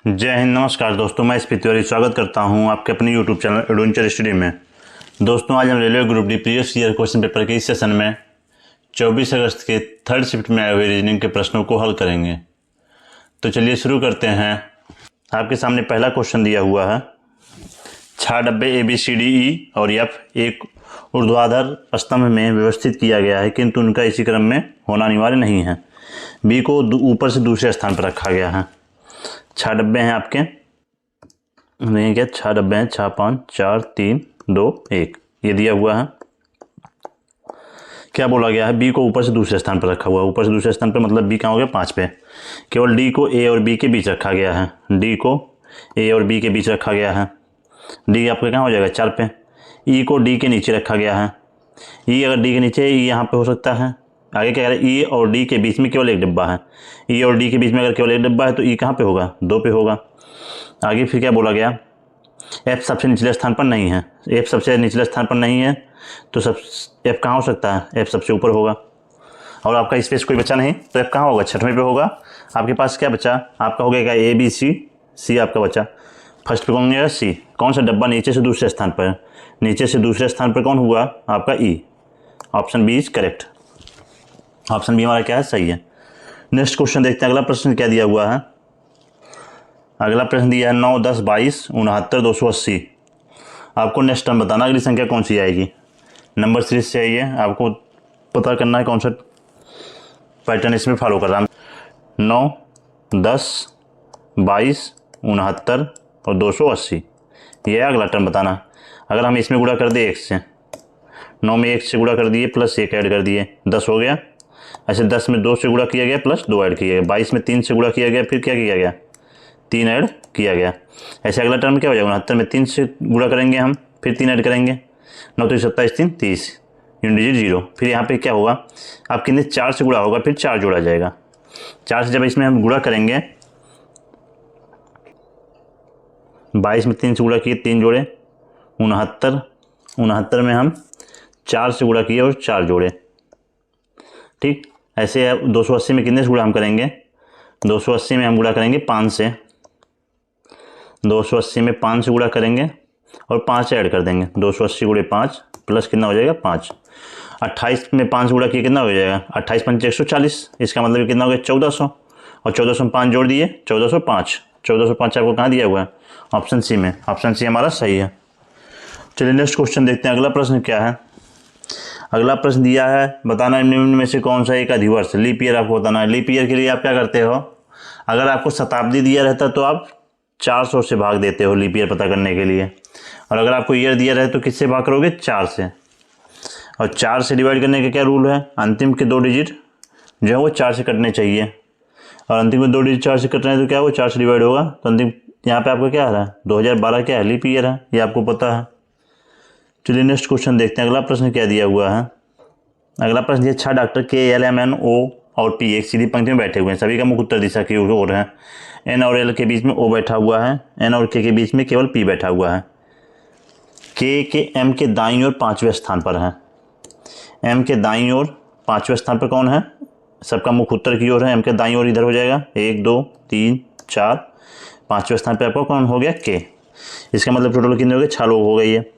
जय हिंद। नमस्कार दोस्तों, मैं एसपी तिवारी स्वागत करता हूं आपके अपने यूट्यूब चैनल एडवेंचर स्टडी में। दोस्तों, आज हम railway group D previous year question paper के इस सेशन में 24 अगस्त के थर्ड शिफ्ट में आए हुए रीजनिंग के प्रश्नों को हल करेंगे। तो चलिए शुरू करते हैं। आपके सामने पहला क्वेश्चन दिया हुआ है। 6 डब्बे ABCDE और F एक ऊर्ध्वाधर स्तंभ में व्यवस्थित किया गया है, किंतु उनका इसी क्रम में होना अनिवार्य नहीं है। B को ऊपर से दूसरे स्थान पर रखा गया है। 6 डब्बे हैं आपके, नहीं क्या 6 डब्बे हैं, 6 5 4 3 2 1 ये दिया हुआ है। क्या बोला गया है? बी को ऊपर से दूसरे स्थान पर रखा हुआ है। ऊपर से दूसरे स्थान पर मतलब बी कहाँ हो गया? 5 पे। केवल डी को ए और बी के बीच रखा गया है। डी को ए और बी के बीच रखा गया है। डी आपका कहाँ हो जाएगा? 4 पे। ई को डी के नीचे रखा गया है। ई अगर डी के नीचे, ई यहाँ पे हो सकता है। आगे क्या कह रहा है? ई और डी के बीच में केवल एक डिब्बा है। ई और डी के बीच में अगर केवल एक डिब्बा है तो ई कहाँ पे होगा? 2 पे होगा। आगे फिर क्या बोला गया? एफ सबसे निचले स्थान पर नहीं है। एफ सबसे निचले स्थान पर नहीं है तो सब एफ कहाँ हो सकता है? एफ सबसे ऊपर होगा। और आपका स्पेस कोई बचा नहीं तो एफ कहाँ होगा? 6वें पे होगा। आपके पास क्या बचा? आपका हो गया ABC आपका बचा। फर्स्ट पे कौन गया? सी। कौन सा डब्बा नीचे से दूसरे स्थान पर? नीचे से दूसरे स्थान पर कौन हुआ? आपका ई। Option B is correct. Option B हमारा क्या है? सही है। नेक्स्ट क्वेश्चन देखते हैं। अगला प्रश्न क्या दिया हुआ है? अगला प्रश्न दिया है 9 10 22 69 280। आपको नेक्स्ट टर्म बताना, अगली संख्या कौन सी आएगी। नंबर सीरीज से आई है, आपको पता करना है कौन सा पैटर्न इसमें फॉलो कर रहा है। 9 10 22 69 और 280 ये अगला टर्म बताना। अगर हम इसमें गुणा कर दिए 1 से, 9 में 1 से गुणा कर दिए प्लस 1 ऐड कर दिए, 10 हो गया। ऐसे 10 में 2 से गुणा किया गया प्लस 2 ऐड किया गया। 22 में 3 से गुणा किया गया, फिर क्या किया गया? 3 ऐड किया गया। ऐसे अगला टर्म क्या हो जाएगा? 69 में 3 से गुणा करेंगे हम, फिर 3 ऐड करेंगे। 9 तो 27 3 30 यूनिट 0। फिर यहाँ पे क्या होगा? आप कितने? 4 से गुणा होगा, फिर 4 जोड़ा जाएगा। 4 से जब इसमें हम गुणा करेंगे, 22 में 3 से गुणा किए, 3 जोड़े, 69 में हम 4 से गुणा किए और 4 जोड़े। ठीक। ऐसे 280 में कितने से गुणा हम करेंगे? 280 में हम गुणा करेंगे 5 से। 280 में 5 से गुणा करेंगे और 5 ऐड कर देंगे। 280 गुणे 5 प्लस कितना हो जाएगा? 5। 28 में 5 गुणा किया कितना हो जाएगा? 28 5 140। इसका मतलब कितना हो गया? 1400। और 1400 में 5 जोड़ दिए, 1405। 1405 आपको कहाँ दिया हुआ है? ऑप्शन सी में। ऑप्शन सी हमारा सही है। चलिए नेक्स्ट क्वेश्चन देखते हैं। अगला प्रश्न क्या है? अगला प्रश्न दिया है, बताना निम्न में से कौन सा एक अधिवर्ष, लीप ईयर आपको बताना है। लीप ईयर के लिए आप क्या करते हो? अगर आपको शताब्दी दिया रहता तो आप 400 से भाग देते हो लीप ईयर पता करने के लिए। और अगर आपको ईयर दिया रहे तो किससे भाग करोगे? 4 से। और 4 से डिवाइड करने का क्या रूल है? अंतिम के 2 डिजिट जो है वो 4 से कटने चाहिए। और अंतिम में 2 डिजिट 4 से कट रहे हैं तो क्या वो 4 से डिवाइड होगा। तो अंतिम यहाँ पे आपका क्या आ रहा है? 2012 क्या है? लीप ईयर है, ये आपको पता है। चलिए नेक्स्ट क्वेश्चन देखते हैं। अगला प्रश्न क्या दिया हुआ है? अगला प्रश्न ये 6 डॉक्टर KLMNO और P एक सीधी पंक्ति में बैठे हुए हैं। सभी का मुख उत्तर दिशा की ओर है। N और L के बीच में O बैठा हुआ है। N और K के बीच में केवल P बैठा हुआ है। K के M के दाईं ओर 5वें स्थान पर है। M के दाईं ओर 5वें स्थान पर कौन है? सबका मुख उत्तर की ओर है। M के दाईं ओर इधर हो जाएगा 1 2 3 4। 5वें स्थान पर आपका कौन हो गया? K। इसका मतलब टोटल कितने हो गए? 6 लोग हो गए ये।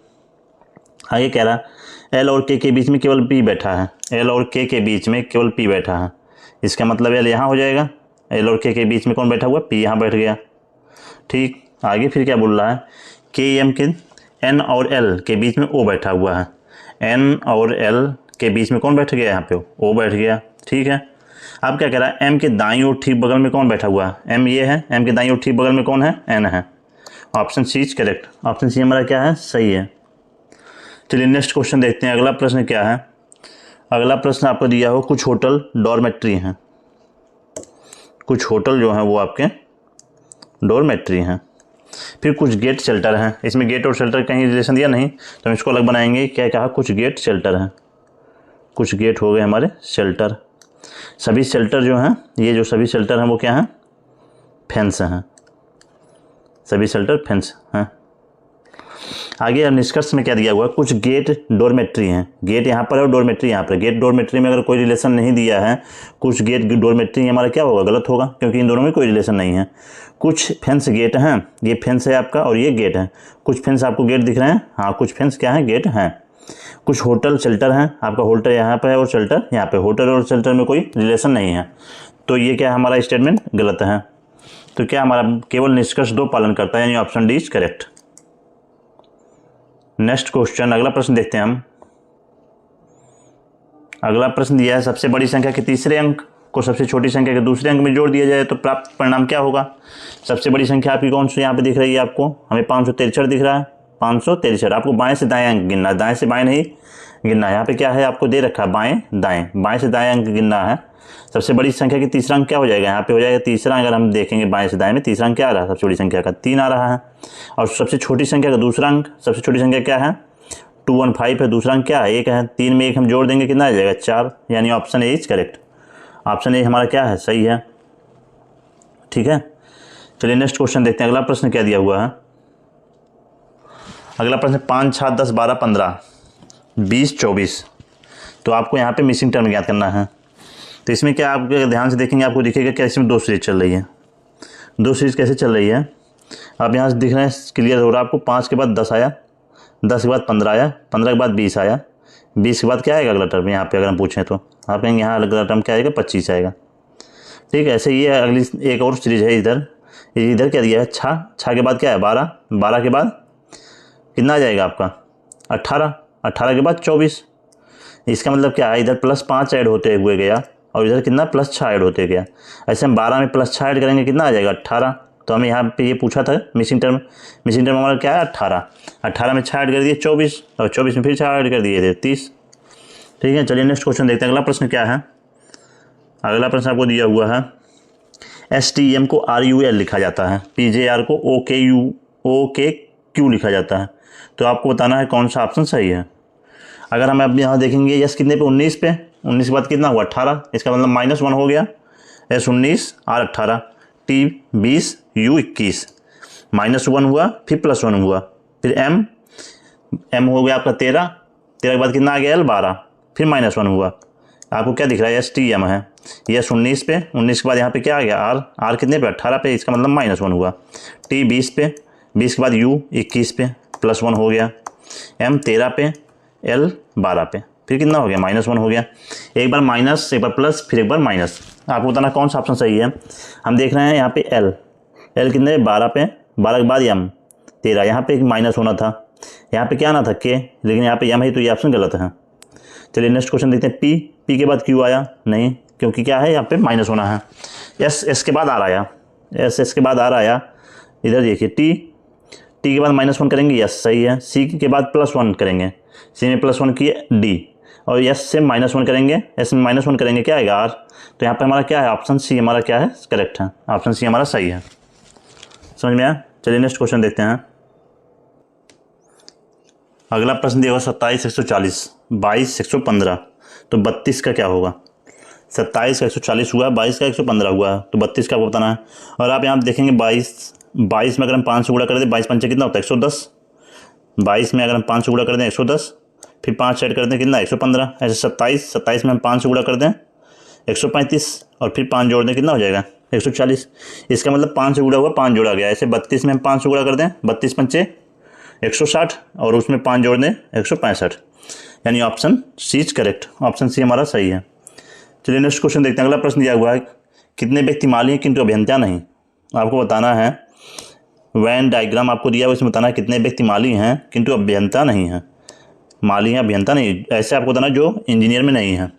आगे कह रहा है L और K के बीच में केवल P बैठा है। L और K के बीच में केवल P बैठा है। इसका मतलब L यहाँ हो जाएगा। L और K के बीच में कौन बैठा हुआ? P यहाँ बैठ गया। ठीक। आगे फिर क्या बोल रहा है? KM के N और L के बीच में O बैठा हुआ है। N और L के बीच में कौन बैठ गया? यहाँ पे O बैठ गया। ठीक है। अब क्या कह रहा है? M के दाईं ओर ठीक बगल में कौन बैठा हुआ है? M ये है। M के दाईं ओर ठीक बगल में कौन है? N है। Option C is correct. Option C हमारा क्या है? सही है। चलिए नेक्स्ट क्वेश्चन देखते हैं। अगला प्रश्न क्या है? अगला प्रश्न आपको दिया हो, कुछ होटल डॉर्मेट्री हैं। कुछ होटल जो हैं वो आपके डॉर्मेट्री हैं। फिर कुछ गेट शेल्टर हैं। इसमें गेट और शेल्टर कहीं रिलेशन दिया नहीं तो हम इसको अलग बनाएंगे। क्या कहा? कुछ गेट शेल्टर हैं। कुछ गेट हो गए हमारे शेल्टर। सभी शेल्टर जो हैं, ये जो सभी शेल्टर हैं वो क्या हैं? फेंस हैं। सभी शेल्टर फेंस हैं। आगे अब निष्कर्ष में क्या दिया हुआ है, कुछ गेट डोरमेट्री हैं, गेट यहाँ पर है और डोरमेट्री यहाँ पर। गेट डोरमेट्री में अगर कोई रिलेशन नहीं दिया है, कुछ गेट डोरमेट्री हमारा क्या होगा, गलत होगा, क्योंकि इन दोनों में कोई रिलेशन नहीं है। कुछ फेंस गेट हैं, ये फेंस है आपका और ये गेट है। कुछ फेंस आपको गेट दिख रहे हैं, हाँ कुछ फेंस क्या है, गेट हैं। कुछ होटल शेल्टर हैं, आपका होटल यहाँ पर है और शेल्टर यहाँ पे, होटल और शेल्टर में कोई रिलेशन नहीं है, तो ये क्या हमारा स्टेटमेंट गलत है। तो क्या हमारा केवल निष्कर्ष 2 पालन करता है, यानी option D is correct. Next question, अगला प्रश्न देखते हैं हम। अगला प्रश्न दिया है, सबसे बड़ी संख्या के तीसरे अंक को सबसे छोटी संख्या के दूसरे अंक में जोड़ दिया जाए तो प्राप्त परिणाम क्या होगा। सबसे बड़ी संख्या आपकी कौन सी यहाँ पे दिख रही है, आपको हमें 563 दिख रहा है, 563। आपको बाएं से दाएं अंक गिनना है, दाएं से बाएं नहीं गिनना है। यहाँ पे क्या है, आपको दे रखा है बाएं दाएं, बाएं से दाएं अंक गिनना है। सबसे बड़ी संख्या की तीसरा अंक क्या हो जाएगा, यहाँ पे हो जाएगा तीसरा। अगर हम देखेंगे बाएं से दाएं में तीसरा अंक क्या आ रहा है, सबसे बड़ी संख्या का 3 आ रहा है। और सबसे छोटी संख्या का दूसरा अंक, सबसे छोटी संख्या क्या है, 215 है, दूसरा अंक क्या है, 1 है। 3 में 1 हम जोड़ देंगे कितना आ जाएगा, 4, यानी option A is correct. Option A हमारा क्या है, सही है। ठीक है, चलिए नेक्स्ट क्वेश्चन देखते हैं। अगला प्रश्न क्या दिया हुआ है, अगला प्रश्न 5, 6, 10, 12, 15, 20, 24। तो आपको यहाँ पे मिसिंग टर्म याद करना है। तो इसमें क्या आप ध्यान से देखेंगे, आपको दिखेगा क्या, इसमें 2 सीरीज चल रही है। 2 सीरीज कैसे चल रही है, आप यहाँ से दिख रहे हैं, क्लियर हो रहा है आपको। 5 के बाद 10 आया, 10 के बाद 15 आया, 15 के बाद 20 आया, 20 के बाद क्या आएगा अगला टर्म, यहाँ पे अगर हम पूछें तो आप कहेंगे यहाँ अगला टर्म क्या आएगा, 25 आएगा। ठीक है, ऐसे ही है। अगली एक और सीरीज है इधर, इधर क्या दिया है, 6 के बाद क्या है 12, 12 के बाद कितना आ जाएगा आपका 18, 18 के बाद 24। इसका मतलब क्या है, इधर +5 ऐड होते हुए गया और इधर कितना +6 ऐड होते गया। ऐसे हम 12 में +6 ऐड करेंगे कितना आ जाएगा 18। तो हमें यहाँ पे ये पूछा था मिसिंग टर्म, मिसिंग टर्म हमारा क्या है 18, 18 में 6 ऐड कर दिए 24, और 24 में फिर 6 ऐड कर दिए थे 30। ठीक है, चलिए नेक्स्ट क्वेश्चन देखते हैं। अगला प्रश्न क्या है, अगला प्रश्न आपको दिया हुआ है, STM को RUL लिखा जाता है, PJR को OKQ लिखा जाता है। तो आपको बताना है कौन सा ऑप्शन सही है। अगर हम अब यहाँ देखेंगे, यस कितने पे 19 पे, 19 के बाद कितना हुआ 18, इसका मतलब -1 हो गया, S 19 R 18, T 20 U 21, -1 हुआ, फिर +1 हुआ, फिर M हो गया आपका 13, 13 के बाद कितना आ गया L 12, फिर -1 हुआ। आपको क्या दिख रहा है, STM है, यस 19 पे, 19 के बाद यहाँ पे क्या आ गया R कितने पे 18 पे, इसका मतलब -1 हुआ। T 20 पे, 20 के बाद U 21 पे, +1 हो गया, M 13 पे, L 12 पे, फिर कितना हो गया -1 हो गया। एक बार माइनस, एक बार प्लस, फिर एक बार माइनस। आपको बताना कौन सा ऑप्शन सही है। हम देख रहे हैं यहाँ पे L कितने 12 पे, 12 के बाद M 13, यहाँ पे माइनस होना था, यहाँ पे क्या आना था K, लेकिन यहाँ पे M है, तो ये ऑप्शन गलत है। चलिए नेक्स्ट क्वेश्चन देखते हैं। P के बाद Q आया नहीं, क्योंकि क्या है यहाँ पे माइनस होना है। S के बाद R आया, S के बाद R आया, इधर देखिए T के बाद -1 करेंगे, यस सही है। C के बाद +1 करेंगे, C में +1 किए D, और S से -1 करेंगे, S में -1 करेंगे क्या आएगा R। तो यहाँ पे हमारा क्या है, ऑप्शन C हमारा क्या है, करेक्ट है, ऑप्शन C हमारा सही है। समझ में आया। चलिए नेक्स्ट क्वेश्चन देखते हैं। अगला प्रश्न दिया हुआ 27 140, 22 115, तो 32 का क्या होगा। 27 का 140 हुआ, 22 का 115 हुआ, तो 32 का आपको बताना है। और आप यहाँ देखेंगे 22 में अगर हम 5 से गुणा कर दें, 22 पंचे कितना होता है 110, 22 में अगर हम 5 से गुणा कर दें 110, फिर 5 ऐड कर दें कितना 115, ऐसे 27 में हम 5 से गुणा कर दें 135, और फिर 5 जोड़ दें कितना हो जाएगा 140। इसका मतलब 5 से गुणा हुआ 5 जोड़ा गया। ऐसे 32 में हम 5 से गुणा कर दें, 32 पंचे 160, और उसमें 5 जोड़ दें 165, यानी option C is correct, option C हमारा सही है। चलिए नेक्स्ट क्वेश्चन देखते हैं। अगला प्रश्न दिया हुआ है, कितने व्यक्ति माली हैं किंतु अभियंता नहीं। आपको बताना है, वैन डायग्राम आपको दिया हुआ, इसमें बताना है कितने व्यक्ति माली हैं किंतु अभियंता नहीं हैं। माली हैं अभियंता नहीं, ऐसे आपको बताना जो इंजीनियर में नहीं है।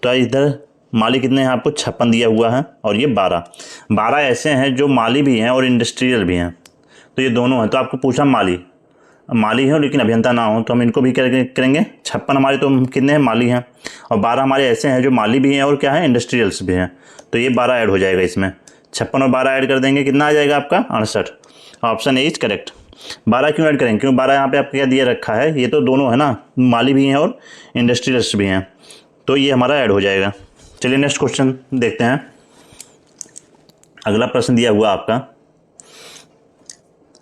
तो इधर माली कितने हैं, आपको 56 दिया हुआ है, और ये 12 ऐसे हैं जो माली भी हैं और इंडस्ट्रियल भी हैं, तो ये दोनों हैं। तो आपको पूछा माली है लेकिन अभियंता ना हो, तो हम इनको भी करेंगे 56 हमारे तो कितने हैं माली हैं, और 12 हमारे ऐसे हैं जो माली भी हैं और क्या है इंडस्ट्रियल्स भी हैं, तो ये 12 ऐड हो जाएगा इसमें। 56 और 12 ऐड कर देंगे कितना आ जाएगा आपका 68, ऑप्शन ए इज करेक्ट। 12 क्यों ऐड करेंगे, क्यों 12 यहाँ पे आपको क्या दिया रखा है, ये तो दोनों है ना, माली भी हैं और इंडस्ट्रियल्स भी हैं, तो ये हमारा ऐड हो जाएगा। चलिए नेक्स्ट क्वेश्चन देखते हैं। अगला प्रश्न दिया हुआ आपका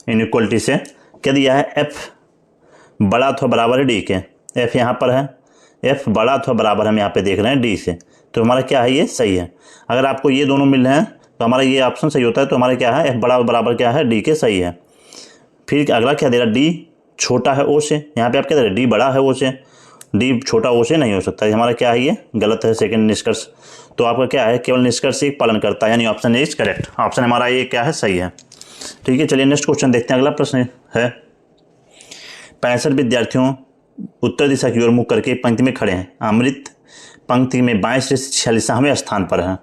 इनइक्वलिटी से क्या दिया है, बड़ा अथवा बराबर है डी के, एफ यहाँ पर है, एफ बड़ा अथवा बराबर हम यहाँ पे देख रहे हैं डी से, तो हमारा क्या है, ये सही है। अगर आपको ये दोनों मिल रहे हैं तो हमारा ये ऑप्शन सही होता है, तो हमारा क्या है, एफ बड़ा बराबर क्या है, डी के सही है। फिर अगला क्या दे रहा है, डी छोटा है ओ से, यहाँ पे आप क्या दे रहे हैं, डी बड़ा है ओ से, डी छोटा ओ से नहीं हो सकता, हमारा क्या है, ये गलत है सेकंड निष्कर्ष। तो आपका क्या है, केवल निष्कर्ष एक पालन करता है, यानी option A is correct, option हमारा ये क्या है, सही है। ठीक है, चलिए नेक्स्ट क्वेश्चन देखते हैं। अगला प्रश्न है 65 विद्यार्थियों उत्तर दिशा की ओर मुख करके पंक्ति में खड़े हैं। अमृत पंक्ति में बाएं से 46वें स्थान पर है।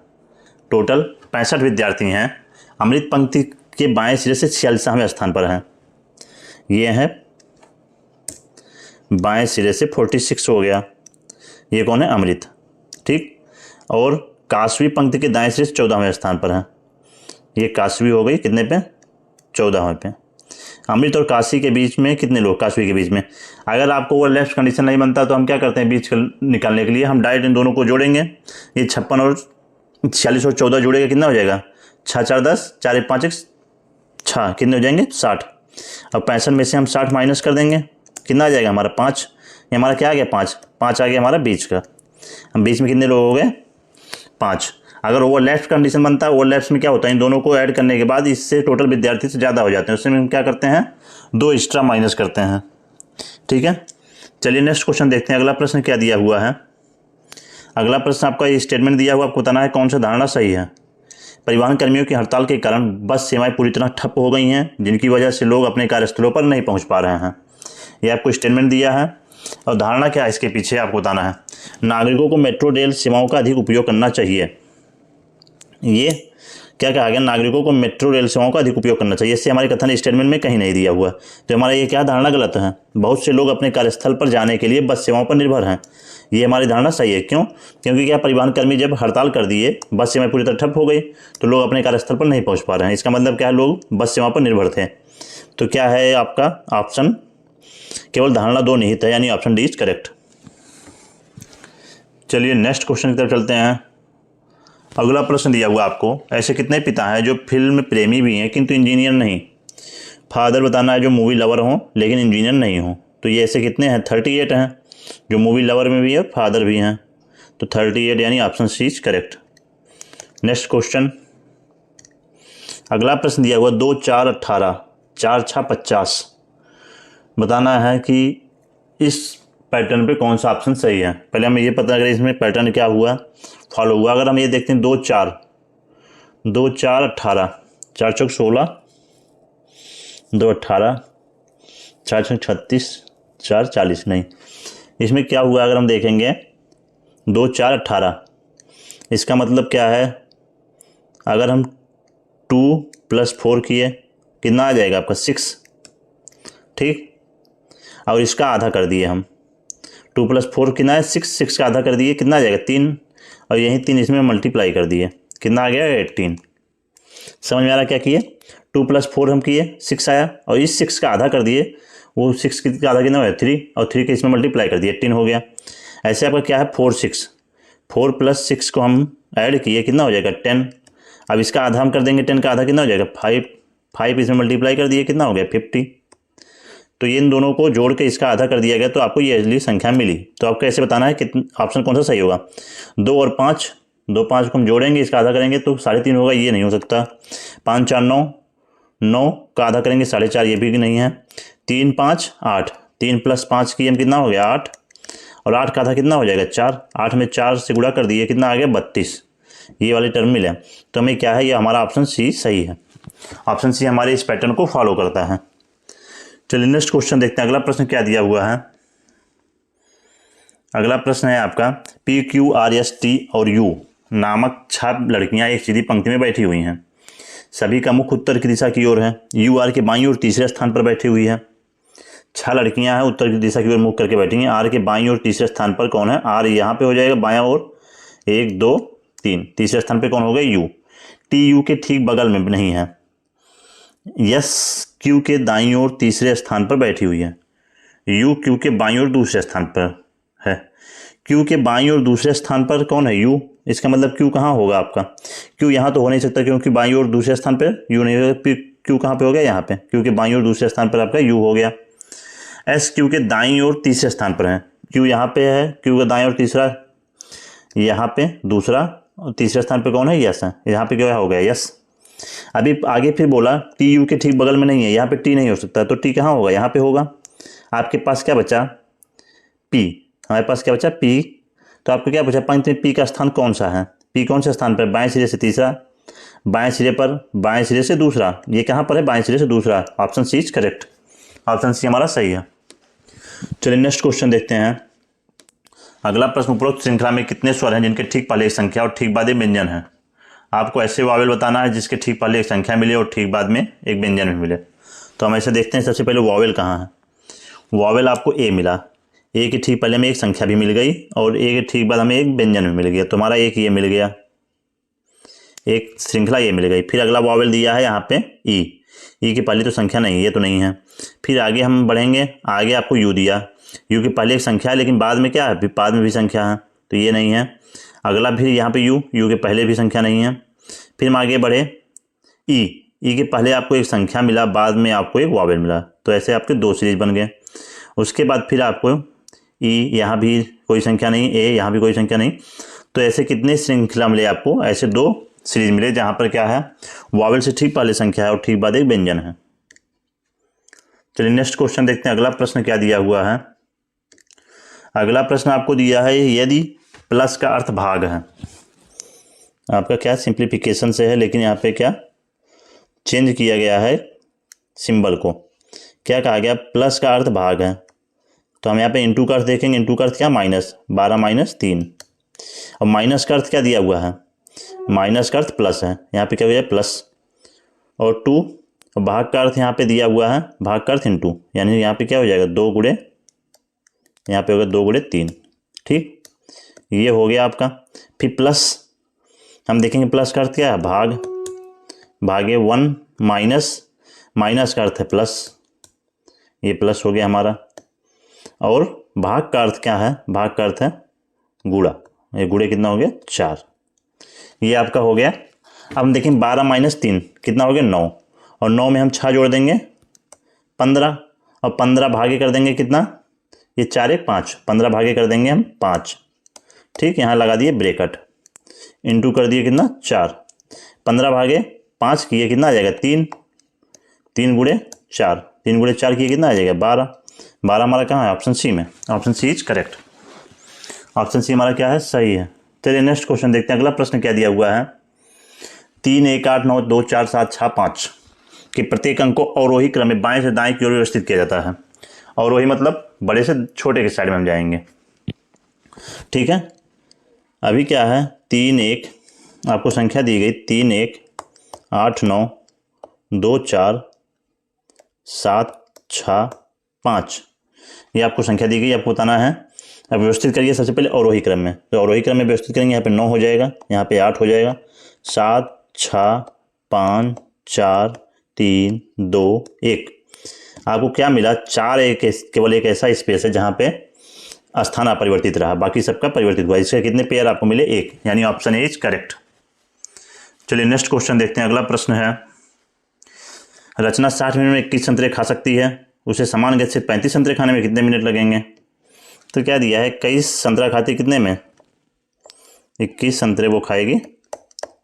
टोटल 65 विद्यार्थी हैं, अमृत पंक्ति के बाएं सिरे से 46वें स्थान पर हैं। ये है बाएं सिरे से 46 हो गया, ये कौन है, अमृत। ठीक, और काशवी पंक्ति के दाएं सिरे से 14वें स्थान पर है। ये काशवी हो गई कितने पे, 14वें पे। अमृत और काशी के बीच में कितने लोग, काशवी के बीच में। अगर आपको वो लेफ्ट कंडीशन नहीं बनता तो हम क्या करते हैं, बीच निकालने के लिए हम डायरेक्ट इन दोनों को जोड़ेंगे। ये 56 और 46 और 14 जोड़ेगा, कितना हो जाएगा, 6 4 10, 4 1 5 1 6, कितने हो जाएंगे, 60। अब 65 में से हम 60 माइनस कर देंगे, कितना आ जाएगा हमारा, 5। ये हमारा क्या आ गया, 5 आ गया हमारा बीच का। हम बीच में कितने लोग हो गए, 5। अगर ओवर लेफ्ट कंडीशन बनता है, ओवर लेफ्ट में क्या होता है, इन दोनों को ऐड करने के बाद इससे टोटल विद्यार्थी से ज़्यादा हो जाते हैं, उसमें हम क्या करते हैं, 2 एक्स्ट्रा माइनस करते हैं। ठीक है, चलिए नेक्स्ट क्वेश्चन देखते हैं। अगला प्रश्न क्या दिया हुआ है। अगला प्रश्न आपका ये स्टेटमेंट दिया हुआ, आपको बताना है कौन सा धारणा सही है। परिवहन कर्मियों की हड़ताल के कारण बस सेवाएं पूरी तरह ठप हो गई हैं, जिनकी वजह से लोग अपने कार्यस्थलों पर नहीं पहुंच पा रहे हैं। ये आपको स्टेटमेंट दिया है, और धारणा क्या है इसके पीछे आपको बताना है। नागरिकों को मेट्रो रेल सेवाओं का अधिक उपयोग करना चाहिए। ये क्या कहा गया, नागरिकों को मेट्रो रेल सेवाओं का अधिक उपयोग करना चाहिए। इससे हमारे कथन स्टेटमेंट में कहीं नहीं दिया हुआ, तो हमारा ये क्या धारणा गलत है। बहुत से लोग अपने कार्यस्थल पर जाने के लिए बस सेवाओं पर निर्भर हैं, ये हमारी धारणा सही है। क्यों, क्योंकि क्या, परिवहन कर्मी जब हड़ताल कर दिए, बस सेवाएं पूरी तरह ठप हो गई, तो लोग अपने कार्यस्थल पर नहीं पहुंच पा रहे हैं। इसका मतलब क्या है, लोग बस सेवाओं पर निर्भर थे। तो क्या है आपका ऑप्शन, केवल धारणा 2 निहित है, यानी ऑप्शन डी इज करेक्ट। चलिए नेक्स्ट क्वेश्चन की तरफ चलते हैं। अगला प्रश्न दिया हुआ आपको, ऐसे कितने पिता हैं जो फिल्म प्रेमी भी हैं किंतु इंजीनियर नहीं। फादर बताना है जो मूवी लवर हों लेकिन इंजीनियर नहीं हों। तो ये ऐसे कितने हैं, 38 हैं, जो मूवी लवर में भी है, फादर भी हैं। तो 38 यानी option C is correct. Next question, अगला प्रश्न दिया हुआ 2 4 18, 4 6 50। बताना है कि इस पैटर्न पे कौन सा ऑप्शन सही है। पहले हमें ये पता करें इसमें पैटर्न क्या हुआ, फॉलो हुआ। अगर हम ये देखते हैं 2 4 18, 4 चौक 16, 2 18, 4 छक 36, 4 40, नहीं, इसमें क्या हुआ, अगर हम देखेंगे 2 4 18, इसका मतलब क्या है, अगर हम 2 + 4 किए कितना आ जाएगा आपका 6। ठीक, और इसका आधा कर दिए हम, 2 + 4 कितना है 6, 6 का आधा कर दिए कितना आ जाएगा 3, और यही 3 इसमें मल्टीप्लाई कर दिए, कितना आ गया 18। समझ में आ रहा क्या किए, 2 + 4 हम किए 6 आया, और इस 6 का आधा कर दिए, वो 6 का आधा कितना हुआ 3, और 3 के इसमें मल्टीप्लाई कर दिए 18 हो गया। ऐसे आपका क्या है 4 6, 4 + 6 को हम ऐड किए कितना हो जाएगा 10। अब इसका आधा हम कर देंगे, 10 का आधा कितना हो जाएगा 5, 5 इसमें मल्टीप्लाई कर दिए कितना हो गया 50। तो ये इन दोनों को जोड़ के इसका आधा कर दिया गया, तो आपको ये अगली संख्या मिली। तो आपको ऐसे बताना है कि ऑप्शन कौन सा सही होगा। 2 और 5, 2 5 को हम जोड़ेंगे, इसका आधा करेंगे तो 3.5 होगा, ये नहीं हो सकता। 5 4 9, 9 का आधा करेंगे 4.5, ये भी नहीं है। 3 5 8, 3 + 5 की हम कितना हो गया 8, और 8 का आधा कितना हो जाएगा 4, 8 में 4 से गुणा कर दिए कितना आ गया 32, ये वाली टर्म मिले। तो हमें क्या है, ये हमारा ऑप्शन सी सही है। ऑप्शन सी हमारे इस पैटर्न को फॉलो करता है। चलिए नेक्स्ट क्वेश्चन देखते हैं। अगला प्रश्न क्या दिया हुआ है। अगला प्रश्न है आपका PQRST और U नामक 6 लड़कियां एक सीधी पंक्ति में बैठी हुई हैं। सभी का मुख उत्तर की दिशा की ओर है। U R के बाईं ओर तीसरे स्थान पर बैठी हुई है। 6 लड़कियां हैं, उत्तर की दिशा की ओर मुख करके बैठी हैं। R के बाईं ओर तीसरे स्थान पर कौन है, R यहाँ पे हो जाएगा बायां ओर, 1 2 3, तीसरे स्थान पे कौन हो गया U। T U के ठीक बगल में नहीं है। S Q के दाईं ओर तीसरे स्थान पर बैठी हुई है। U Q के बाईं ओर दूसरे स्थान पर है। Q के बाईं ओर दूसरे स्थान पर कौन है U, इसका मतलब Q कहाँ होगा आपका, Q यहाँ तो हो नहीं सकता क्योंकि बाईं ओर दूसरे स्थान पर U नहीं होगा। Q कहाँ पे हो गया, यहाँ पे, Q के बाईं ओर दूसरे स्थान पर आपका U हो गया। एस क्यू के दाईं ओर तीसरे स्थान पर है। क्यू यहाँ पे है, क्यू का दाईं ओर तीसरा, यहाँ पे दूसरा, और तीसरे स्थान पे कौन है, यस है। यहाँ पे क्या हो गया, यस। अभी आगे फिर बोला टी यू के ठीक बगल में नहीं है, यहाँ पे टी नहीं हो सकता, तो टी कहाँ होगा, यहाँ पे होगा। आपके पास क्या बचा, पी, हमारे पास क्या बचा, पी। तो आपको क्या बचा, पंक्ति में पी का स्थान कौन सा है, पी कौन से स्थान पर, बाएं सिरे से तीसरा, बाएं सिरे पर, बाएं सिरे से दूसरा, ये कहाँ पर है, बाएं सिरे से दूसरा। Option C is correct, option C हमारा सही है। चलिए नेक्स्ट क्वेश्चन देखते हैं। अगला प्रश्न, उपरोक्त श्रृंखला में कितने स्वर हैं जिनके ठीक पहले एक संख्या और ठीक बाद एक व्यंजन है। आपको ऐसे वावेल बताना है जिसके ठीक पहले एक संख्या मिले और ठीक बाद में एक व्यंजन भी मिले। तो हम ऐसे देखते हैं, सबसे पहले वावेल कहाँ है। वावेल आपको ए मिला, ए के ठीक पहले में एक संख्या भी मिल गई और ए के ठीक बाद हमें एक व्यंजन भी मिल गया। तो हमारा एक ये मिल गया, एक श्रृंखला ये मिल गई। फिर अगला वावेल दिया है यहाँ पे ई, ई की पहले तो संख्या नहीं है, ये तो नहीं है। फिर आगे हम बढ़ेंगे, आगे आपको यू दिया, यू की पहले एक संख्या है लेकिन बाद में क्या है, बाद में भी संख्या है, तो ये नहीं है। अगला फिर यहाँ पे यू, यू के पहले भी संख्या नहीं है। फिर हम आगे बढ़े, ई, ई के पहले आपको एक संख्या मिला, बाद में आपको एक वावेल मिला, तो ऐसे आपके दो सीरीज बन गए। उसके बाद फिर आपको ई, यहाँ भी कोई संख्या नहीं, ए यहाँ भी कोई संख्या नहीं, तो ऐसे कितने श्रृंखला मिले आपको, ऐसे दो सीरीज मिले जहाँ पर क्या है, वावेल से ठीक पहले संख्या है और ठीक बाद एक व्यंजन है। चलिए नेक्स्ट क्वेश्चन देखते हैं। अगला प्रश्न क्या दिया हुआ है। अगला प्रश्न आपको दिया है, यदि प्लस का अर्थ भाग है, आपका क्या सिंप्लीफिकेशन से है, लेकिन यहाँ पे क्या चेंज किया गया है सिंबल को, क्या कहा गया, प्लस का अर्थ भाग है। तो हम यहाँ पे इंटू का अर्थ देखेंगे, इंटू का अर्थ क्या, माइनस, 12 माइनस 3, और माइनस का अर्थ क्या दिया हुआ है, माइनस का अर्थ प्लस है, यहाँ पे क्या हो जाए प्लस, और 2, और भाग का अर्थ यहाँ पे दिया हुआ है, भाग का अर्थ इंटू, यानी यहाँ पे क्या हो जाएगा 2 गुणे, यहाँ पे होगा 2 गुणे 3, ठीक, ये हो गया आपका। फिर प्लस हम देखेंगे, प्लस का अर्थ क्या है, भाग, भागे 1 माइनस, माइनस का अर्थ है प्लस, ये प्लस हो गया हमारा, और भाग का अर्थ क्या है, भाग का अर्थ है गुणा, ये गुणे कितना हो गया 4, ये आपका हो गया। अब हम देखें 12 माइनस 3 कितना हो गया 9, और 9 में हम 6 जोड़ देंगे 15, और 15 भागे कर देंगे कितना, ये 4 1 5, 15 भागे कर देंगे हम 5, ठीक, यहाँ लगा दिए ब्रैकेट, इंटू कर दिए कितना 4, 15 भागे 5 किए कितना आ जाएगा 3, 3 गुणे 4, 3 गुणे 4 किए कितना आ जाएगा 12, 12 हमारा कहाँ है, ऑप्शन सी में, option C is correct, option C हमारा क्या है, सही है। चलिए नेक्स्ट क्वेश्चन देखते हैं। अगला प्रश्न क्या दिया हुआ है, 3 1 8 9 2 4 7 6 5 के प्रत्येक अंक को अवरोही क्रम में बाएं से दाएं की ओर व्यवस्थित किया जाता है। अवरोही मतलब बड़े से छोटे के साइड में हम जाएंगे, ठीक है। अभी क्या है, 3 1 आपको संख्या दी गई, 3 1 8 9 2 4 7 6 5, ये आपको संख्या दी गई, आपको बताना है। अब व्यवस्थित करिए सबसे पहले अवरोही क्रम में, तो अवरोही क्रम में व्यवस्थित करेंगे, यहाँ पे 9 हो जाएगा, यहाँ पे 8 हो जाएगा, 7 6 5 4 3 2 1। आपको क्या मिला, 4 एक केवल एक ऐसा स्पेस है जहाँ पे स्थान अपरिवर्तित रहा, बाकी सबका परिवर्तित हुआ। इसके कितने पेयर आपको मिले, एक, यानी ऑप्शन ए इज करेक्ट। चलिए नेक्स्ट क्वेश्चन देखते हैं। अगला प्रश्न है, रचना 60 मिनट में 21 संतरे खा सकती है, उसे समान गति से 35 संतरे खाने में कितने मिनट लगेंगे। तो क्या दिया है, 21 संतरा खाती कितने में, 21 संतरे वो खाएगी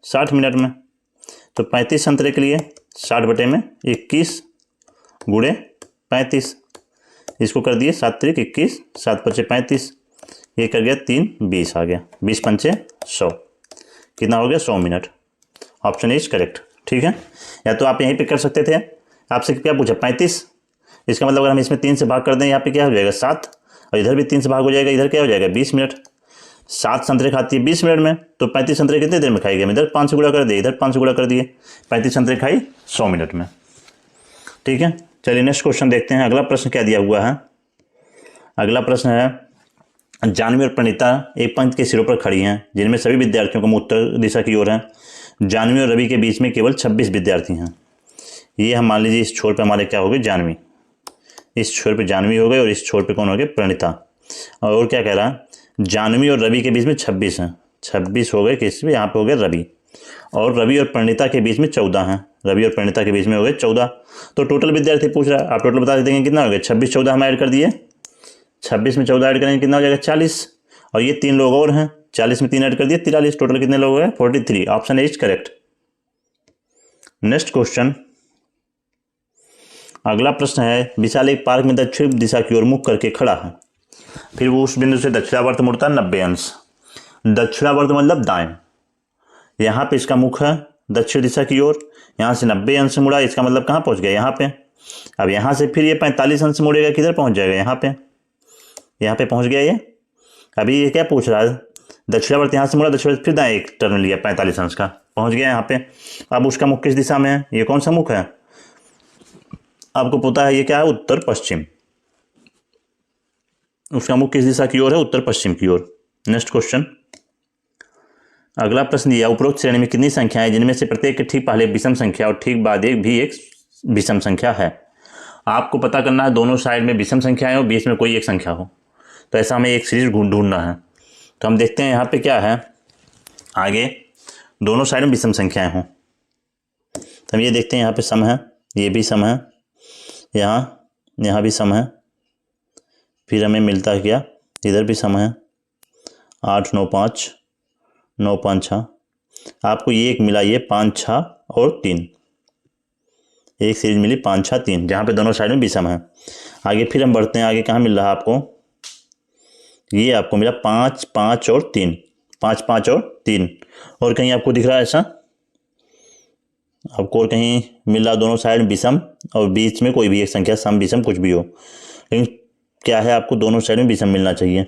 60 मिनट में, तो 35 संतरे के लिए 60 बटे में 21 गुणे 35, इसको कर दिए 7 3 21, 7 5 35, ये कर गया 3 20 आ गया, 20 पंचे 100, कितना हो गया 100 मिनट, ऑप्शन इज करेक्ट, ठीक है। या तो आप यहीं पे कर सकते थे, आपसे क्या पूछा 35, इसका मतलब अगर हम इसमें 3 से भाग कर दें, यहाँ पे क्या हो जाएगा 7, और इधर भी 3 से भाग हो जाएगा, इधर क्या हो जाएगा 20 मिनट। 7 संतरे खाती है 20 मिनट में, तो 35 संतरे कितने देर में खाएगी, हम इधर 5 से गुणा कर दिए, इधर 5 से गुणा कर दिए, 35 संतरे खाई 100 मिनट में, ठीक है। चलिए नेक्स्ट क्वेश्चन देखते हैं। अगला प्रश्न क्या दिया हुआ है। अगला प्रश्न है, जानवी और प्रणीता एक पंक्ति के सिरों पर खड़ी हैं जिनमें सभी विद्यार्थियों का मुंह उत्तर दिशा की ओर है। जानवी और रवि के बीच में केवल 26 विद्यार्थी हैं। ये हम मान लीजिए इस छोर पे हमारे क्या हो गए, जानवी, इस छोर पे जानवी हो गए और इस छोर पे कौन हो गए, प्रणीता। और क्या कह रहा है, जानवी और रवि के बीच में 26 हैं, 26 हो गए किस पे, यहाँ पे हो गए रवि, और रवि और प्रणीता के बीच में 14 हैं, रवि और परिणीता के बीच में हो गए 14। तो टोटल विद्यार्थी पूछ रहा है, आप टोटल बता देंगे कितना हो गया, 26 14 हम ऐड कर दिए, 26 में 14 ऐड करेंगे कितना हो जाएगा 40, और ये 3 लोग और हैं, 40 में 3 ऐड कर दिए 43, टोटल कितने लोग हैं 43। Option A is correct. Next question, अगला प्रश्न है, विशाल एक पार्क में दक्षिण दिशा की ओर मुख करके खड़ा है, फिर वो उस बिंदु से दक्षिणावर्त मुड़ता है 90 अंश। दक्षिणावर्त मतलब दाएं, यहाँ पे इसका मुख है दक्षिण दिशा की ओर, यहाँ से 90 अंश मुड़ा, इसका मतलब कहाँ पहुँच गया, यहाँ पे। अब यहाँ से फिर ये 45 अंश मुड़ेगा, किधर पहुँच जाएगा, यहाँ पे पहुँच गया ये। अभी ये क्या पूछ रहा है, दक्षिणावर्त यहाँ से मुड़ा, दक्षिणावर्त फिर दाएं एक टर्न लिया 45 अंश का, पहुँच गया यहाँ पे। अब उसका मुख किस दिशा में है, ये कौन सा मुख है, आपको पता है ये क्या है, उत्तर पश्चिम। उसका मुख किस दिशा की ओर है, उत्तर पश्चिम की ओर। नेक्स्ट क्वेश्चन, अगला प्रश्न दिया, उपरोक्त श्रेणी में कितनी संख्याएं जिनमें से प्रत्येक के ठीक पहले विषम संख्या और ठीक बाद एक भी एक विषम संख्या है। आपको पता करना है दोनों साइड में विषम संख्याएं हो, बीच में कोई एक संख्या हो, तो ऐसा हमें एक सीरीज ढूंढना है। तो हम देखते हैं यहाँ पे क्या है, आगे दोनों साइड में विषम संख्याएं हों, तो हम ये देखते हैं यहाँ पे सम है, ये भी सम है, यहाँ भी सम है, फिर हमें मिलता है क्या, इधर भी सम है, 8 9 5 9 5 6, आपको ये एक मिला, ये 5 6 और 3, एक सीरीज मिली 5 6 3, जहाँ पे दोनों साइड में विषम है। आगे फिर हम बढ़ते हैं, आगे कहाँ मिल रहा है आपको, ये आपको मिला 5 5 और 3, 5 5 और 3, और कहीं आपको दिख रहा है ऐसा, आपको और कहीं मिल रहा दोनों साइड में विषम और बीच में कोई भी एक संख्या, सम विषम कुछ भी हो, लेकिन क्या है, आपको दोनों साइड में विषम मिलना चाहिए।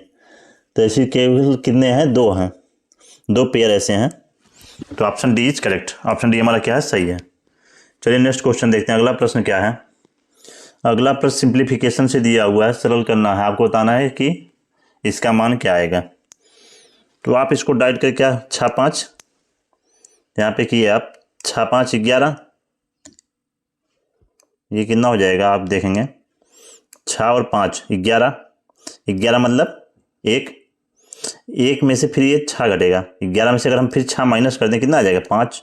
तो ऐसे केवल कितने हैं, 2 हैं, 2 पेयर ऐसे हैं, तो option D is correct. Option D हमारा क्या है, सही है। चलिए नेक्स्ट क्वेश्चन देखते हैं, अगला प्रश्न क्या है। अगला प्रश्न सिंप्लीफिकेशन से दिया हुआ है, सरल करना है, आपको बताना है कि इसका मान क्या आएगा। तो आप इसको डाइट करके क्या, 6 5 यहाँ पे किए आप, 6 5 11, ये कितना हो जाएगा आप देखेंगे, 6 और 5 11, 11 मतलब एक में से फिर ये 6 घटेगा, 11 में से अगर हम फिर 6 माइनस कर दें कितना आ जाएगा 5,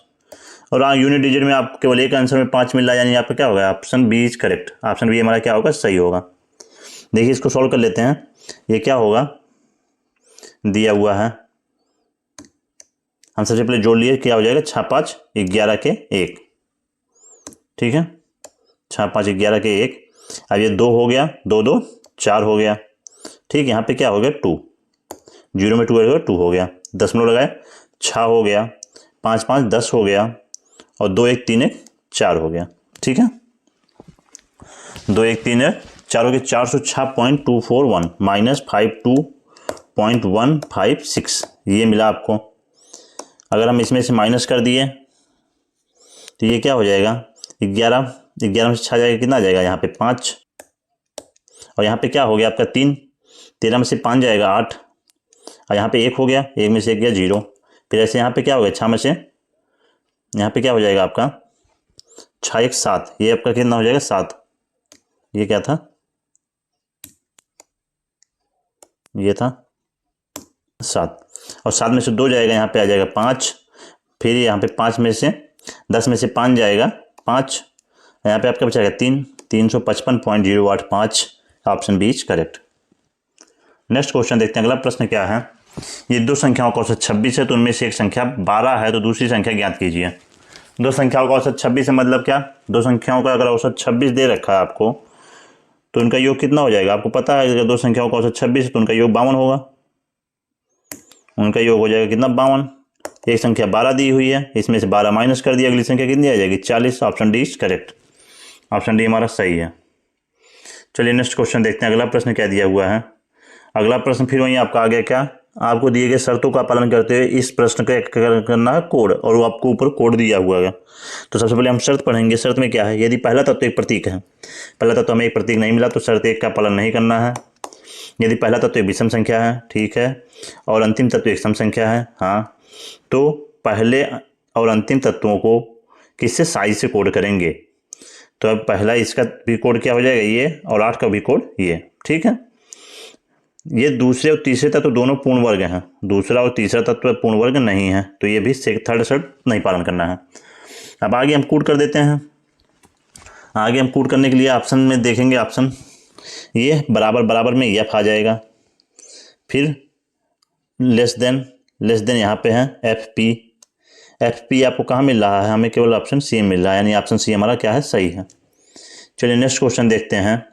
और यूनिट डिजिट में आप केवल एक आंसर में 5 मिल रहा है, यानी यहाँ पे क्या होगा, option B is correct. Option B हमारा क्या होगा, सही होगा। देखिए इसको सॉल्व कर लेते हैं, ये क्या होगा, दिया हुआ है, हम सबसे पहले जोड़ लिए, क्या हो जाएगा 6 5 11 के 1, ठीक है, 6 5 11 के 1। अब ये 2 हो गया, 2 2 4 हो गया, ठीक। यहाँ पे क्या हो गया 2, 0 में 2 है 2 हो गया, 10 मिनट लगाए, 6 हो गया, 5 5 10 हो गया, और 2 1 3 1 4 हो गया, ठीक है, 2 1 3 1 4 हो गया, 406.241 माइनस 52.156 ये मिला आपको। अगर हम इसमें से माइनस कर दिए तो ये क्या हो जाएगा, 11 में से 6 जाएगा, कितना आ जाएगा यहाँ पे 5, और यहाँ पे क्या हो गया आपका 3, 13 में से 5 जाएगा 8, और यहाँ पे 1 हो गया, 1 में से 1 गया 0, फिर ऐसे यहाँ पे क्या हो गया 6 में से, यहाँ पे क्या हो जाएगा आपका 6 1 7, ये आपका कितना हो जाएगा 7, ये क्या था, ये था 7, और 7 में से 2 जाएगा, यहाँ पे आ जाएगा 5, फिर यहाँ पे 5 में से 10 में से 5 जाएगा 5, यहाँ पे आपका बचाएगा 3, 355.085, option B is correct. Next question देखते हैं, अगला प्रश्न क्या है। ये 2 संख्याओं का औसत 26 है, तो उनमें से एक संख्या 12 है, तो दूसरी संख्या ज्ञात कीजिए। 2 संख्याओं का औसत 26 है मतलब क्या, 2 संख्याओं का अगर औसत 26 दे रखा है आपको, तो उनका योग कितना हो जाएगा, आपको पता है अगर 2 संख्याओं का औसत 26 है तो उनका योग 52 होगा, उनका योग हो जाएगा कितना 52। एक संख्या 12 दी हुई है, इसमें से 12 माइनस कर दिया, अगली संख्या कितनी आ जाएगी 40, option D is correct. Option D हमारा सही है। चलिए नेक्स्ट क्वेश्चन देखते हैं, अगला प्रश्न क्या दिया हुआ है। अगला प्रश्न फिर वहीं आपका आ गया क्या, आपको दिए गए शर्तों का पालन करते हुए इस प्रश्न का करना है कोड, और वो आपको ऊपर कोड दिया हुआ है। तो सबसे पहले हम शर्त पढ़ेंगे। शर्त में क्या है, यदि पहला तत्व एक प्रतीक है, पहला तत्व हमें एक प्रतीक नहीं मिला तो शर्त 1 का पालन नहीं करना है। यदि पहला तत्व एक विषम संख्या है, ठीक है, और अंतिम तत्व एक सम संख्या है, हाँ, तो पहले और अंतिम तत्वों को किससे साइज से कोड करेंगे। तो अब पहला इसका भी कोड क्या हो जाएगा ये, और 8 का भी कोड ये, ठीक है। ये दूसरे और तीसरे तत्व दोनों पूर्ण वर्ग हैं, दूसरा और तीसरा तत्व पूर्ण वर्ग नहीं है, तो ये भी थर्ड शर्त नहीं पालन करना है। अब आगे हम कूट कर देते हैं। आगे हम कूट करने के लिए ऑप्शन में देखेंगे, ऑप्शन ये बराबर बराबर में एफ आ जाएगा, फिर लेस देन यहाँ पे है एफ पी आपको कहाँ मिल रहा है, हमें केवल ऑप्शन सी मिल रहा है, यानी ऑप्शन सी हमारा क्या है, सही है। चलिए नेक्स्ट क्वेश्चन देखते हैं।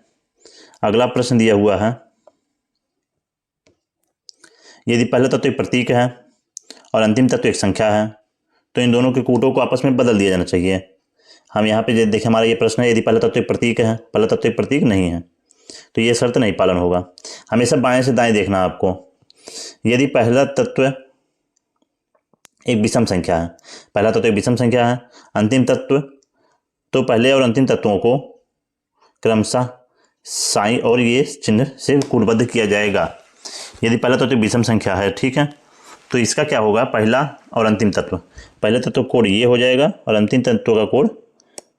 अगला प्रश्न दिया हुआ है, यदि पहला तत्व एक प्रतीक है और अंतिम तत्व एक संख्या है तो इन दोनों के कूटों को आपस में बदल दिया जाना चाहिए। हम यहाँ पे देखें, हमारा ये प्रश्न है, यदि पहला तत्व एक प्रतीक है, पहला तत्व एक प्रतीक नहीं है तो ये शर्त नहीं पालन होगा। हमेशा बाएं से दाएं देखना है आपको। यदि पहला तत्व एक विषम संख्या है, पहला तत्व एक विषम संख्या है, अंतिम तत्व, तो पहले और अंतिम तत्वों को क्रमशः साइन और ये चिन्ह से कूटबद्ध किया जाएगा। यदि पहला तत्व विषम संख्या है, ठीक है, तो इसका क्या होगा, पहला और अंतिम तत्व, पहले तत्व कोड ये हो जाएगा और अंतिम तत्व का कोड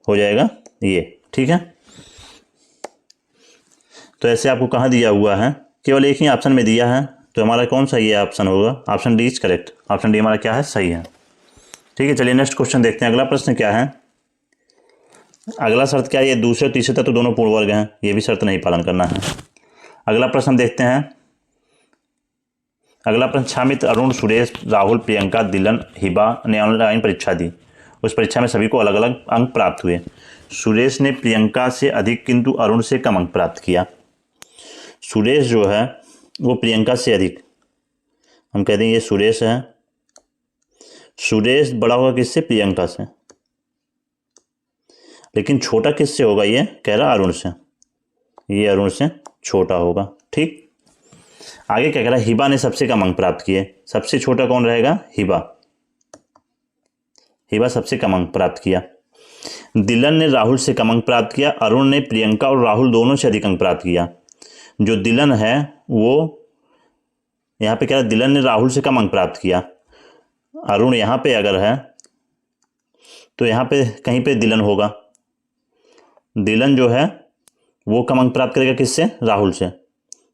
हो जाएगा ये, ठीक है। तो ऐसे आपको कहाँ दिया हुआ है, केवल एक ही ऑप्शन में दिया है, तो हमारा कौन सा ये ऑप्शन होगा, option D is correct. Option D हमारा क्या है, सही है, ठीक है। चलिए नेक्स्ट क्वेश्चन देखते हैं। अगला प्रश्न क्या है, अगला शर्त क्या है, ये दूसरे तीसरे तत्व दोनों पूर्ण वर्ग हैं, ये भी शर्त नहीं पालन करना है। अगला प्रश्न देखते हैं। अगला प्रश्न, छामित्र अरुण, सुरेश, राहुल, प्रियंका, दिलन, हिबा ने ऑनलाइन परीक्षा दी। उस परीक्षा में सभी को अलग अलग अंक प्राप्त हुए। सुरेश ने प्रियंका से अधिक किंतु अरुण से कम अंक प्राप्त किया। सुरेश जो है वो प्रियंका से अधिक, हम कह देंगे ये सुरेश है, सुरेश बड़ा होगा किससे, प्रियंका से, लेकिन छोटा किससे होगा, ये कह रहा अरुण से, ये अरुण से छोटा होगा, ठीक। आगे क्या कह रहा है, हिबा ने सबसे कम अंक प्राप्त किए। सबसे छोटा कौन रहेगा, हिबा, हिबा सबसे कम अंक प्राप्त किया। दिलन ने राहुल से कम अंक प्राप्त किया। अरुण ने प्रियंका और राहुल दोनों से अधिक अंक प्राप्त किया। जो दिलन है वो यहाँ पे कह रहा है दिलन ने राहुल से कम अंक प्राप्त किया। अरुण यहाँ पे अगर है तो यहाँ पे कहीं पे दिलन होगा। दिलन जो है वो कम अंक प्राप्त करेगा किससे, राहुल से।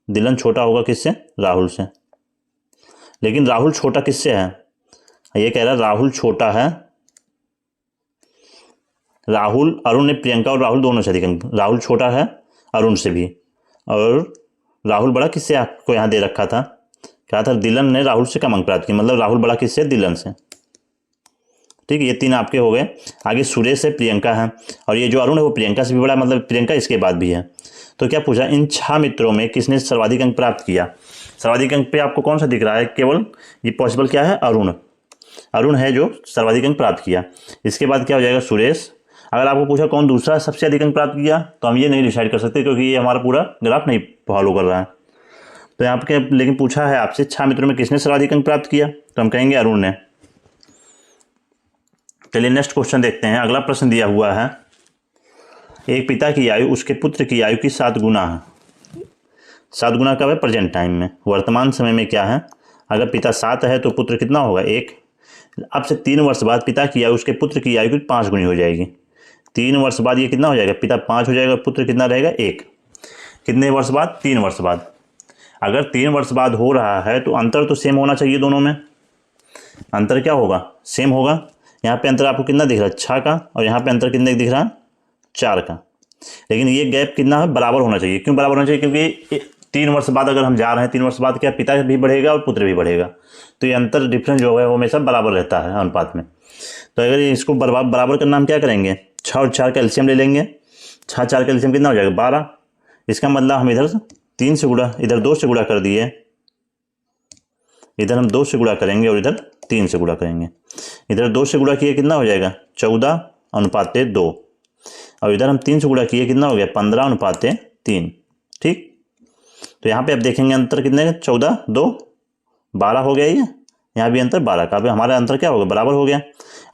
दिलन छोटा होगा किससे, राहुल से। लेकिन राहुल छोटा किससे है, ये कह रहा है राहुल छोटा है, राहुल, अरुण ने प्रियंका और राहुल दोनों से अधिक अंक, राहुल छोटा है अरुण से भी, और राहुल बड़ा किससे, आपको यहाँ दे रखा था, क्या था, दिलन ने राहुल से कम अंक प्राप्त किया, मतलब राहुल बड़ा किससे, दिलन से, ठीक है। ये तीन आपके हो गए। आगे सुरेश है, प्रियंका है, और ये जो अरुण है वो प्रियंका से भी बड़ा, मतलब प्रियंका इसके बाद भी है। तो क्या पूछा, इन 6 मित्रों में किसने सर्वाधिक अंक प्राप्त किया। सर्वाधिक अंक पे आपको कौन सा दिख रहा है, केवल ये पॉसिबल क्या है, अरुण, अरुण है जो सर्वाधिक अंक प्राप्त किया। इसके बाद क्या हो जाएगा, सुरेश। अगर आपको पूछा कौन दूसरा सबसे अधिक अंक प्राप्त किया, तो हम ये नहीं डिसाइड कर सकते क्योंकि ये हमारा पूरा ग्राफ नहीं फॉलो कर रहा है। तो यहाँ पे लेकिन पूछा है आपसे 6 मित्रों में किसने सर्वाधिक अंक प्राप्त किया, तो हम कहेंगे अरुण ने। चलिए नेक्स्ट क्वेश्चन देखते हैं। अगला प्रश्न दिया हुआ है, एक पिता की आयु उसके पुत्र की आयु की 7 गुना है। 7 गुना कब है, प्रेजेंट टाइम में, वर्तमान समय में क्या है, अगर पिता 7 है तो पुत्र कितना होगा, 1। अब से 3 वर्ष बाद पिता की आयु उसके पुत्र की आयु की 5 गुनी हो जाएगी। 3 वर्ष बाद ये कितना हो जाएगा, पिता 5 हो जाएगा, पुत्र कितना रहेगा, 1। कितने वर्ष बाद, 3 वर्ष बाद। अगर 3 वर्ष बाद हो रहा है तो अंतर तो सेम होना चाहिए दोनों में। अंतर क्या होगा, सेम होगा। यहाँ पे अंतर आपको कितना दिख रहा है, 6 का, और यहाँ पे अंतर कितने दिख रहा है, 4 का। लेकिन ये गैप कितना है, बराबर होना चाहिए। क्यों बराबर होना चाहिए, क्योंकि 3 वर्ष बाद अगर हम जा रहे हैं, 3 वर्ष बाद क्या पिता भी बढ़ेगा और पुत्र भी बढ़ेगा, तो ये अंतर डिफरेंस जो है वो हमेशा बराबर रहता है अनुपात में। तो अगर इसको बराबर करना हम क्या करेंगे, 6 और 4 का एलसीएम ले लेंगे। 6 4 का एलसीएम कितना हो जाएगा, 12। इसका मतलब हम इधर 3 से गुणा, इधर 2 से गुणा कर दिए, इधर हम 2 से गुणा करेंगे और इधर 3 से गुणा करेंगे। इधर 2 से गुणा किए कितना हो जाएगा, 14:2, और इधर हम 3 से गुणा किए कितना हो गया, 15:3, ठीक। तो यहाँ पे आप देखेंगे अंतर कितने का, 14 2 12 हो गया। ये यहाँ भी अंतर 12 का, अब हमारा अंतर क्या होगा, बराबर हो गया।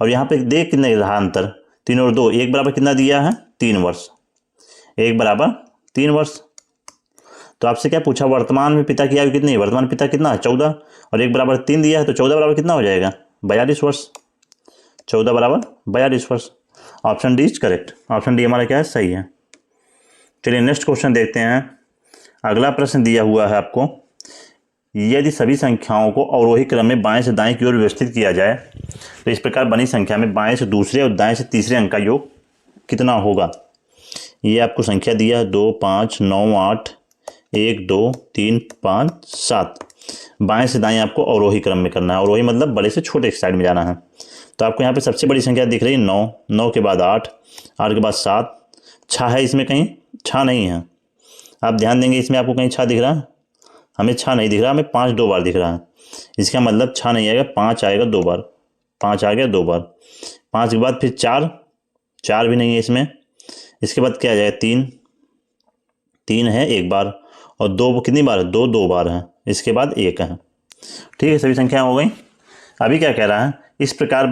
और यहाँ पे देख कितने रहा अंतर, 3 और 2, 1 बराबर कितना दिया है, 3 वर्ष, 1 बराबर 3 वर्ष। तो आपसे क्या पूछा, वर्तमान में पिता की आयु कितनी है, वर्तमान पिता कितना है, 14, और 1 बराबर 3 दिया है, तो 14 बराबर कितना हो जाएगा, 42 वर्ष। 14 बराबर 42 वर्ष। Option D is correct. Option D हमारा क्या है, सही है। चलिए नेक्स्ट क्वेश्चन देखते हैं। अगला प्रश्न दिया हुआ है आपको, यदि सभी संख्याओं को अवरोही क्रम में बाएं से दाएं की ओर व्यवस्थित किया जाए तो इस प्रकार बनी संख्या में बाएं से दूसरे और दाएं से तीसरे अंक का योग कितना होगा। ये आपको संख्या दिया 2 5 9 8 1 2 3 5 7। बाएं से दाएं आपको अवरोही क्रम में करना है। अवरोही मतलब बड़े से छोटे साइड में जाना है। तो आपको यहाँ पे सबसे बड़ी संख्या दिख रही है 9, 9 के बाद 8, 8 के बाद 7। छः है इसमें, कहीं छः नहीं है। आप ध्यान देंगे इसमें आपको कहीं छः दिख रहा है, हमें छः नहीं दिख रहा, हमें 5 2 बार दिख रहा है। इसका मतलब छः नहीं आएगा, 5 आएगा 2 बार, 5 आ गया 2 बार। 5 के बाद फिर 4, 4 भी नहीं है इसमें। इसके बाद क्या आ जाएगा 3, 3 है 1 बार, और 2 कितनी बार है, 2 2 बार है। इसके बाद 1 है। ठीक है, सभी संख्याएं हो गई। अभी क्या कह रहा है, इस प्रकार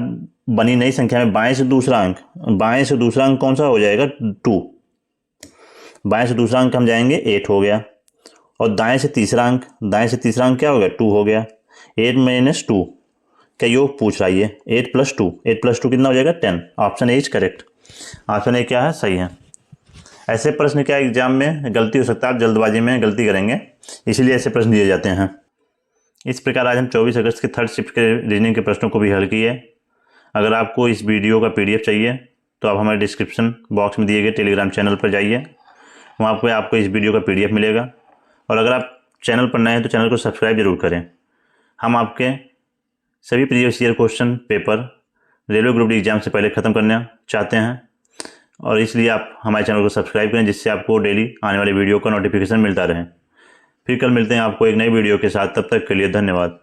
बनी नई संख्या में बाएं से दूसरा अंक, बाएं से दूसरा अंक कौन सा हो जाएगा 2। बाएं से दूसरा अंक हम जाएंगे 8 हो गया, और दाएं से तीसरा अंक, दाएं से तीसरा अंक क्या हो गया 2 हो गया। 8 - 2 का योग पूछ रहा है ये, 8 + 2, 8 + 2 कितना हो जाएगा 10। Option A is correct. Option A क्या है, सही है। ऐसे प्रश्न क्या एग्जाम में गलती हो सकता है, आप जल्दबाजी में गलती करेंगे, इसलिए ऐसे प्रश्न दिए जाते हैं। इस प्रकार आज हम 24 अगस्त के थर्ड शिफ्ट के रीजनिंग के प्रश्नों को भी हल किए। अगर आपको इस वीडियो का PDF चाहिए तो आप हमारे डिस्क्रिप्शन बॉक्स में दिए गए टेलीग्राम चैनल पर जाइए, वहाँ पर आपको इस वीडियो का PDF मिलेगा। और अगर आप चैनल पर नए हैं तो चैनल को सब्सक्राइब जरूर करें। हम आपके सभी previous year question paper railway group D exam से पहले ख़त्म करना चाहते हैं, और इसलिए आप हमारे चैनल को सब्सक्राइब करें, जिससे आपको डेली आने वाले वीडियो का नोटिफिकेशन मिलता रहे। फिर कल मिलते हैं आपको एक नई वीडियो के साथ, तब तक के लिए धन्यवाद।